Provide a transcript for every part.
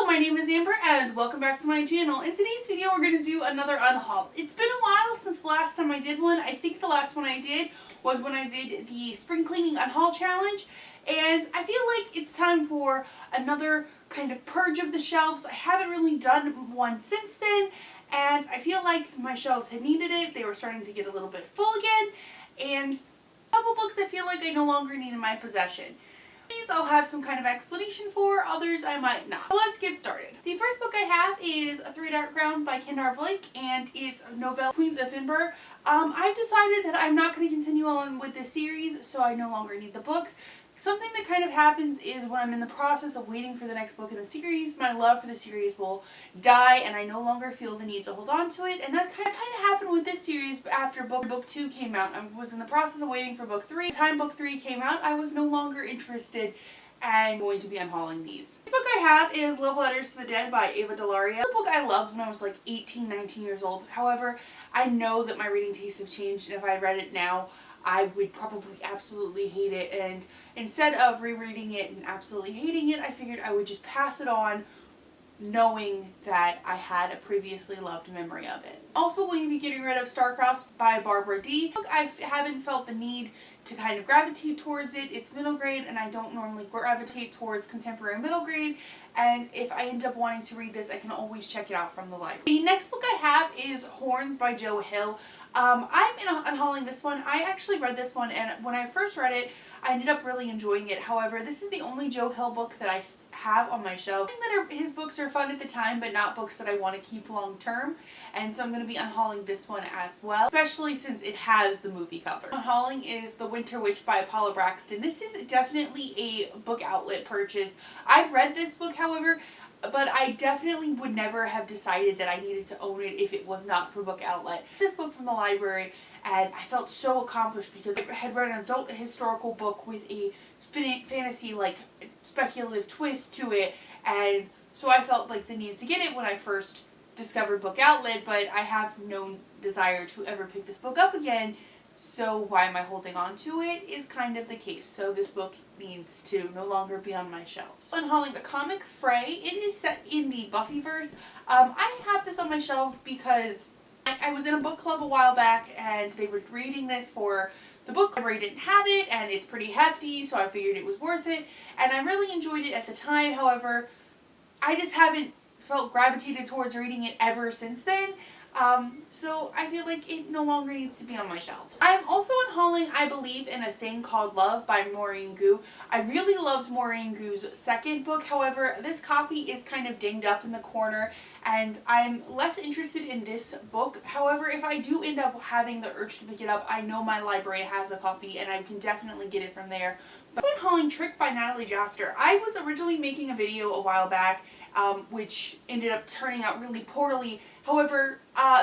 Hello, my name is Amber and welcome back to my channel. In today's video we're going to do another unhaul. It's been a while since the last time I did one. I think the last one I did was when I did the spring cleaning unhaul challenge, and I feel like it's time for another kind of purge of the shelves. I haven't really done one since then, and I feel like my shelves had needed it. They were starting to get a little bit full again, and a couple books I feel like I no longer need in my possession. These I'll have some kind of explanation for, others I might not. So let's get started. The first book I have is Three Dark Grounds by Kendar Blake, and it's a novella, Queens of Finbar. I've decided that I'm not going to continue on with this series, so I no longer need the books. Something that kind of happens is when I'm in the process of waiting for the next book in the series, my love for the series will die and I no longer feel the need to hold on to it. And that kind of happened with this series after book 2 came out. I was in the process of waiting for book 3. By the time book 3 came out, I was no longer interested and going to be unhauling these. The book I have is Love Letters to the Dead by Ava Delaria. It's a book I loved when I was like 18, 19 years old. However, I know that my reading tastes have changed, and if I read it now, I would probably absolutely hate it, and instead of rereading it and absolutely hating it, I figured I would just pass it on knowing that I had a previously loved memory of it. Also going to be getting rid of Starcrossed by Barbara D. I haven't felt the need to kind of gravitate towards it. It's middle grade and I don't normally gravitate towards contemporary middle grade, and if I end up wanting to read this, I can always check it out from the library. The next book I have is Horns by Joe Hill. I'm unhauling this one. I actually read this one, and when I first read it, I ended up really enjoying it. However, this is the only Joe Hill book that I have on my shelf. I think that his books are fun at the time, but not books that I want to keep long term, and so I'm going to be unhauling this one as well, especially since it has the movie cover. Unhauling is The Winter Witch by Paula Braxton. This is definitely a book outlet purchase. I've read this book, however, but I definitely would never have decided that I needed to own it if it was not for book outlet. This book from the library, and I felt so accomplished because I had read an adult historical book with a fantasy, like, speculative twist to it, and so I felt like the need to get it when I first discovered book outlet, but I have no desire to ever pick this book up again. So why am I holding on to it is kind of the case. So this book needs to no longer be on my shelves. Unhauling the comic Frey. It is set in the Buffyverse. I have this on my shelves because I was in a book club a while back and they were reading this for the book. The library didn't have it and it's pretty hefty, so I figured it was worth it. And I really enjoyed it at the time. However, I just haven't felt gravitated towards reading it ever since then. So I feel like it no longer needs to be on my shelves. I'm also unhauling I Believe in a Thing Called Love by Maureen Gu. I really loved Maureen Gu's second book. However, this copy is kind of dinged up in the corner and I'm less interested in this book. However, if I do end up having the urge to pick it up, I know my library has a copy and I can definitely get it from there. But I'm unhauling Trick by Natalie Jaster. I was originally making a video a while back which ended up turning out really poorly. However,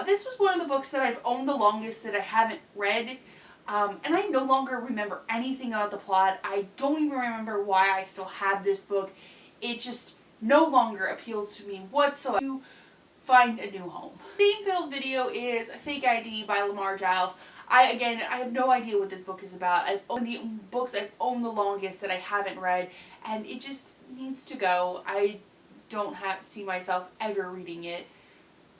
this was one of the books that I've owned the longest that I haven't read, and I no longer remember anything about the plot. I don't even remember why I still have this book. It just no longer appeals to me whatsoever. To find a new home. The same filled video is Fake ID by Lamar Giles. I have no idea what this book is about. I've owned the books I've owned the longest that I haven't read, and it just needs to go. I don't see myself ever reading it.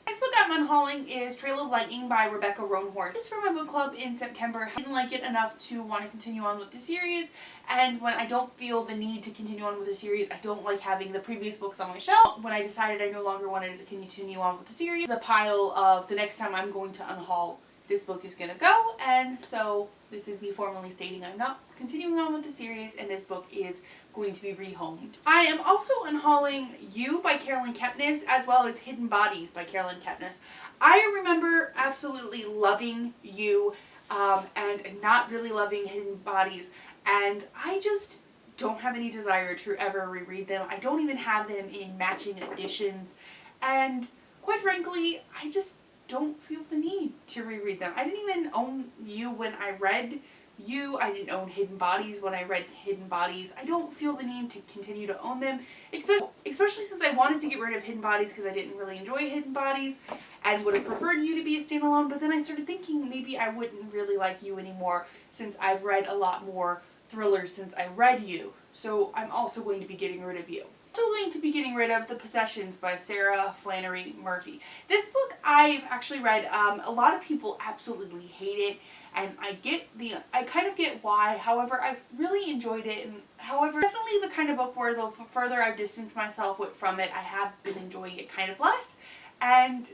Next book I'm unhauling is Trail of Lightning by Rebecca Roanhorse. This is from my book club in September. I didn't like it enough to want to continue on with the series, and when I don't feel the need to continue on with the series, I don't like having the previous books on my shelf. When I decided I no longer wanted to continue on with the series, the pile of the next time I'm going to unhaul, this book is going to go, and so this is me formally stating I'm not continuing on with the series and this book is going to be rehomed. I am also unhauling You by Carolyn Kepnes as well as Hidden Bodies by Carolyn Kepnes. I remember absolutely loving You and not really loving Hidden Bodies, and I just don't have any desire to ever reread them. I don't even have them in matching editions, and quite frankly, I just don't feel the need to reread them. I didn't even own You when I read You. I didn't own Hidden Bodies when I read Hidden Bodies. I don't feel the need to continue to own them, especially since I wanted to get rid of Hidden Bodies because I didn't really enjoy Hidden Bodies and would have preferred You to be a standalone, but then I started thinking maybe I wouldn't really like You anymore since I've read a lot more thrillers since I read You. So I'm also going to be getting rid of You. Also going to be getting rid of The Possessions by Sarah Flannery Murphy. This book I've actually read. A lot of people absolutely hate it, and I kind of get why. However, I've really enjoyed it, and however, definitely the kind of book where the further I've distanced myself from it, I have been enjoying it kind of less. And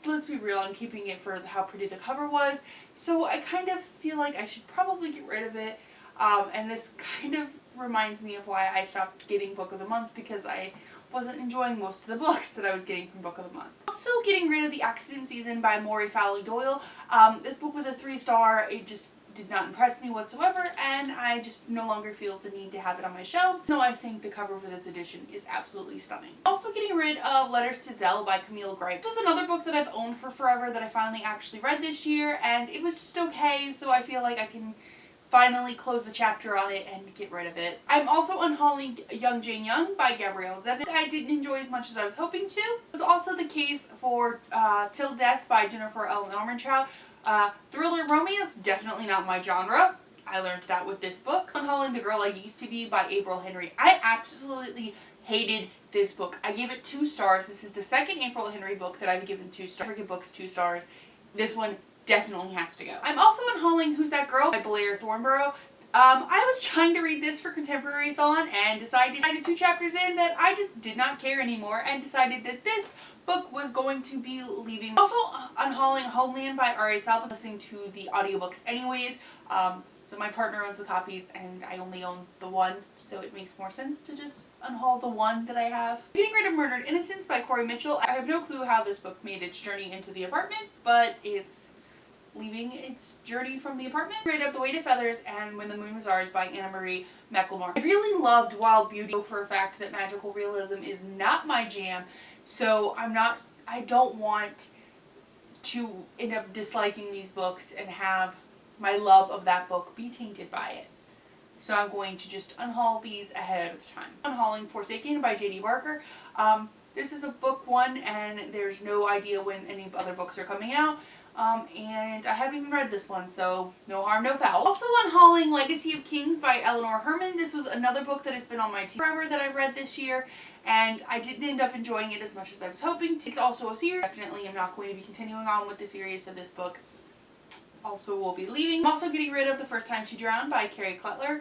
let's be real, I'm keeping it for how pretty the cover was. So I kind of feel like I should probably get rid of it. And this kind of reminds me of why I stopped getting Book of the Month, because I wasn't enjoying most of the books that I was getting from Book of the Month. Also getting rid of The Accident Season by Maury Fowley Doyle. This book was a 3-star. It just did not impress me whatsoever, and I just no longer feel the need to have it on my shelves. No, I think the cover for this edition is absolutely stunning. Also getting rid of Letters to Zell by Camille Gripe. This was another book that I've owned for forever that I finally actually read this year, and it was just okay, so I feel like I can finally close the chapter on it and get rid of it. I'm also unhauling Young Jane Young by Gabrielle Zevin. I didn't enjoy as much as I was hoping to. It was also the case for Till Death by Jennifer L. Normantrout. Thriller romance, definitely not my genre. I learned that with this book. Unhauling The Girl I Used to Be by April Henry. I absolutely hated this book. I gave it 2 stars. This is the second April Henry book that I've given 2 stars. I give books 2 stars. This one definitely has to go. I'm also unhauling Who's That Girl by Blair Thornborough. I was trying to read this for Contemporary Thon and decided 2 chapters in that I just did not care anymore and decided that this book was going to be leaving. Also unhauling Homeland by R.A. Salvador, listening to the audiobooks anyways. So my partner owns the copies and I only own the one, so it makes more sense to just unhaul the one that I have. Getting rid of Murdered Innocence by Cory Mitchell. I have no clue how this book made its journey into the apartment, but it's leaving its journey from the apartment. Rid of The Weight of Feathers and When the Moon Was Ours by Anna Marie McLemore. I really loved Wild Beauty, for a fact that magical realism is not my jam, so I don't want to end up disliking these books and have my love of that book be tainted by it. So I'm going to just unhaul these ahead of time. Unhauling Forsaken by J.D. Barker. This is a book 1 and there's no idea when any other books are coming out. And I haven't even read this one, so no harm, no foul. Also unhauling Legacy of Kings by Eleanor Herman. This was another book that has been on my team forever that I read this year, and I didn't end up enjoying it as much as I was hoping to. It's also a series. Definitely am not going to be continuing on with the series, so this book also will be leaving. I'm also getting rid of The First Time She Drowned by Carrie Klettler.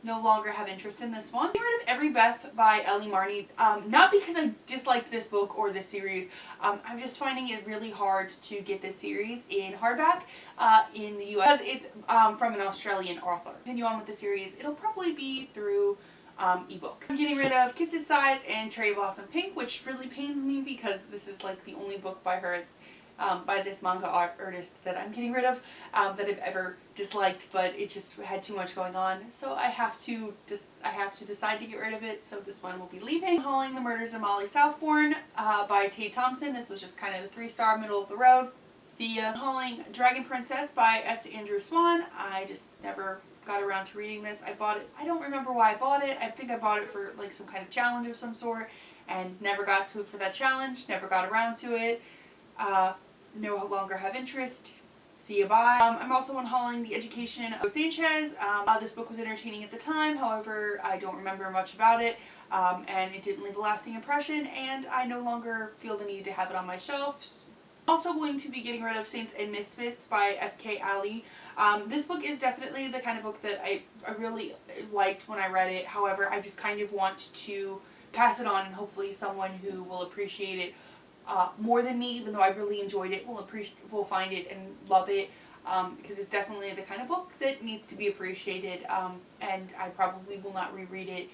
No longer have interest in this one. Getting rid of Every Beth by Ellie Marney. Not because I disliked this book or this series. I'm just finding it really hard to get this series in hardback in the US because it's from an Australian author. Continue on with the series. It'll probably be through ebook. I'm getting rid of Kisses, Sighs, and Cherry Blossom Pink, which really pains me because this is like the only book by her, by this manga artist that I'm getting rid of, that I've ever disliked, but it just had too much going on, so I have to decide to get rid of it, so this one will be leaving. Hauling The Murders of Molly Southbourne by Tate Thompson. This was just kind of the 3-star, middle of the road. See ya. Hauling Dragon Princess by S. Andrew Swan. I just never got around to reading this. I bought it, I don't remember why I bought it. I think I bought it for like some kind of challenge of some sort and never got to it for that challenge, never got around to it. No longer have interest. See ya, bye. I'm also unhauling The Education of Sanchez. This book was entertaining at the time, however, I don't remember much about it, and it didn't leave a lasting impression, and I no longer feel the need to have it on my shelves. Also going to be getting rid of Saints and Misfits by S.K. Ali. This book is definitely the kind of book that I really liked when I read it, however, I just kind of want to pass it on and hopefully someone who will appreciate it more than me, even though I really enjoyed it, will find it and love it, because it's definitely the kind of book that needs to be appreciated, and I probably will not reread it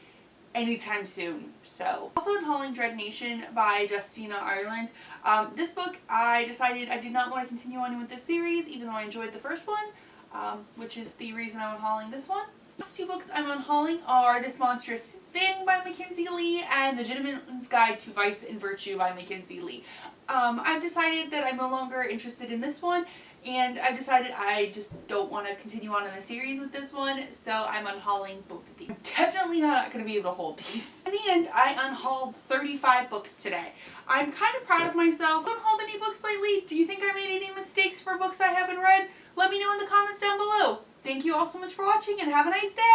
anytime soon. So, also unhauling Dread Nation by Justina Ireland. This book, I decided I did not want to continue on with this series, even though I enjoyed the first one, which is the reason I'm unhauling this one. The last 2 books I'm unhauling are This Monstrous Thing by Mackenzie Lee and The Gentleman's Guide to Vice and Virtue by Mackenzie Lee. I've decided that I'm no longer interested in this one, and I've decided I just don't want to continue on in the series with this one, so I'm unhauling both of these. I'm definitely not going to be able to hold these. In the end, I unhauled 35 books today. I'm kind of proud of myself. Unhauled any books lately? Do you think I made any mistakes for books I haven't read? Let me know in the comments down below. Thank you all so much for watching and have a nice day!